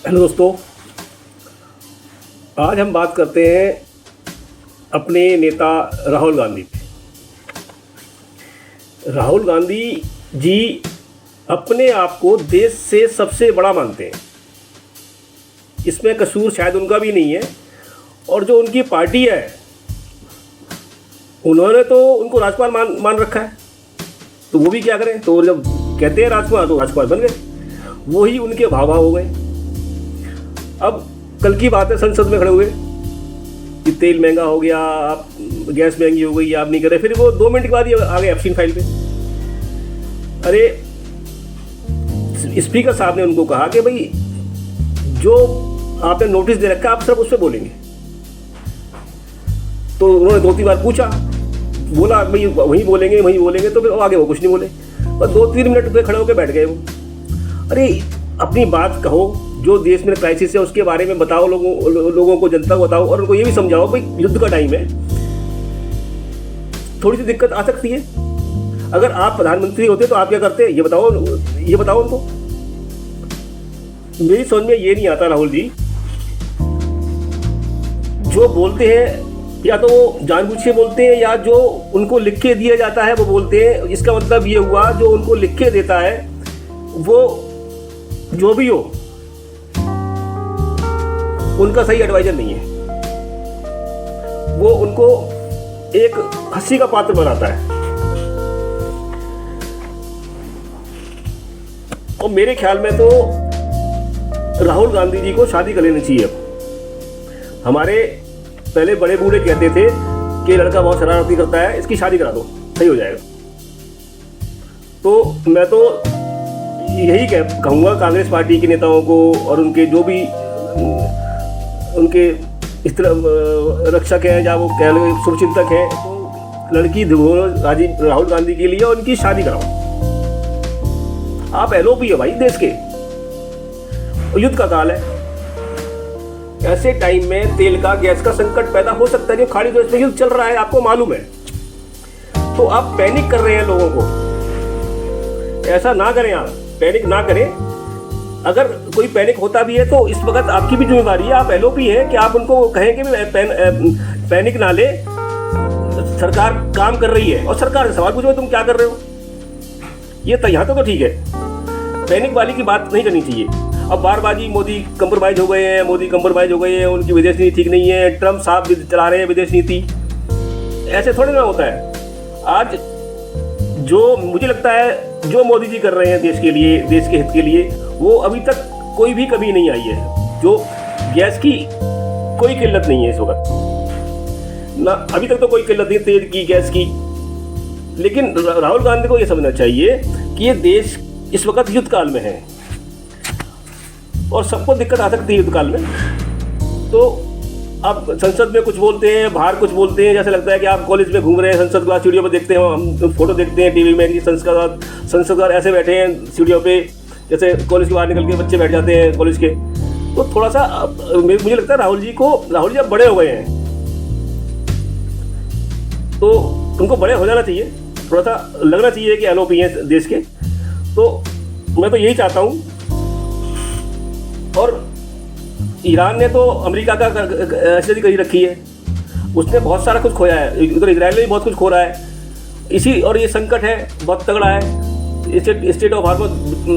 Hello दोस्तों, आज हम बात करते हैं अपने नेता राहुल गांधी पे। राहुल गांधी जी अपने आप को देश से सबसे बड़ा मानते हैं। इसमें कसूर शायद उनका भी नहीं है, और जो उनकी पार्टी है उन्होंने तो उनको राजकुमार मान रखा है, तो वो भी क्या करें। तो जब कहते हैं राजकुमार तो राजकुमार बन गए, वही उनके भाव हो गए। अब कल की बात है, संसद में खड़े हुए कि तेल महंगा हो गया, आप गैस महंगी हो गई, आप नहीं कर रहे। फिर वो 2 मिनट के बाद ही आ गए एब्स्टीन फाइल पे। अरे स्पीकर साहब ने उनको कहा कि भाई जो आपने नोटिस दे रखा है आप सिर्फ उस पर बोलेंगे। तो उन्होंने 2-3 बार पूछा, बोला भाई वहीं बोलेंगे, तो फिर आगे वो कुछ नहीं बोले। बस 2-3 मिनट पे खड़े होकर बैठ गए वो। अरे अपनी बात कहो, जो देश में क्राइसिस है उसके बारे में बताओ, लोगों को, जनता को बताओ, और उनको ये भी समझाओ भाई युद्ध का टाइम है, थोड़ी सी दिक्कत आ सकती है। अगर आप प्रधानमंत्री होते तो आप क्या करते, ये बताओ उनको। मेरी समझ में ये नहीं आता राहुल जी, जो बोलते हैं या तो वो जानबूझ के बोलते हैं या जो उनको लिख के दिया जाता है वो बोलते हैं। इसका मतलब ये हुआ जो उनको लिख के देता है वो जो भी हो उनका सही एडवाइजर नहीं है, वो उनको एक हंसी का पात्र बनाता है। और मेरे ख्याल में तो राहुल गांधी जी को शादी कर लेनी चाहिए। अब हमारे पहले बड़े बूढ़े कहते थे कि लड़का बहुत शरारती करता है, इसकी शादी करा दो, सही हो जाएगा। तो मैं तो यही कहूँगा कांग्रेस पार्टी के नेताओं को और उनके जो भी उनके इस तरह रक्षक हैं या वो कह लो शुभचिंतक हैं, तो लड़की राहुल गांधी के लिए उनकी शादी कराओ। आप एलओपी हो भाई देश के, युद्ध का काल है। ऐसे टाइम में तेल का, गैस का संकट पैदा हो सकता है कि खाड़ी देश में युद्ध चल रहा है, आपको मालूम है। तो आप पैनिक कर रहे हैं लोगों को। ऐसा ना करें, आप पैनिक ना करें। अगर कोई पैनिक होता भी है तो इस वक्त आपकी भी जिम्मेदारी है, आप एलओपी है कि आप उनको कहें कि पैनिक ना ले, सरकार काम कर रही है। और सरकार से सवाल पूछो तुम क्या कर रहे हो, ये तो यहाँ तो ठीक है। पैनिक वाली की बात नहीं करनी चाहिए। अब बारबाजी, मोदी कंप्रोमाइज हो गए हैं, उनकी विदेश नीति ठीक नहीं है, ट्रम्प साहब चला रहे हैं विदेश नीति। ऐसे थोड़े ना होता है। आज जो मुझे लगता है जो मोदी जी कर रहे हैं देश के लिए, देश के हित के लिए, वो अभी तक कोई भी कभी नहीं आई है। जो गैस की कोई किल्लत नहीं है इस वक्त ना, अभी तक तो कोई किल्लत नहीं तेल की, गैस की। लेकिन राहुल गांधी को ये समझना चाहिए कि ये देश इस वक्त युद्ध काल में है और सबको दिक्कत आ सकती है युद्ध काल में। तो आप संसद में कुछ बोलते हैं, बाहर कुछ बोलते हैं, जैसे लगता है कि आप कॉलेज में घूम रहे हैं, संसद क्लास सीढ़ियों पर देखते हैं, हम फोटो देखते हैं टीवी में कि संसद ऐसे बैठे हैं सीढ़ियों पे, जैसे कॉलेज के बाहर निकल के बच्चे बैठ जाते हैं कॉलेज के। तो थोड़ा सा मुझे लगता है राहुल जी अब बड़े हो गए हैं, तो उनको बड़े हो जाना चाहिए, थोड़ा सा लगना चाहिए कि एलओपी हैं देश के। तो मैं तो यही चाहता हूँ। और ईरान ने तो अमेरिका का ऐसी करी रखी है, उसने बहुत सारा कुछ खोया है, उधर इजराइल में भी बहुत कुछ खो रहा है। और ये संकट है बहुत तगड़ा है, स्टेट ऑफ हार्मस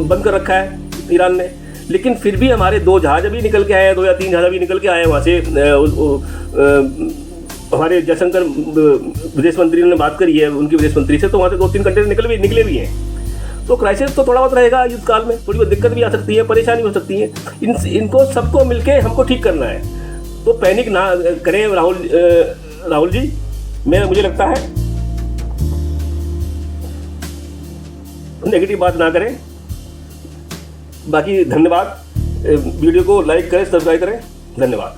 बंद कर रखा है ईरान ने। लेकिन फिर भी हमारे 2 जहाज अभी निकल के आए हैं, 2 या 3 जहाज अभी निकल के आए हैं वहाँ से। हमारे जयशंकर विदेश मंत्री ने बात करी है उनके विदेश मंत्री से, तो वहाँ से 2-3 कंटेनर निकले भी हैं। तो क्राइसिस तो थोड़ा बहुत रहेगा युद्ध काल में, थोड़ी बहुत दिक्कत भी आ सकती है, परेशानी हो सकती है। इनको सबको मिलके हमको ठीक करना है। तो पैनिक ना करें राहुल जी, मुझे लगता है नेगेटिव बात ना करें। बाकी धन्यवाद, वीडियो को लाइक करें, सब्सक्राइब करें, धन्यवाद।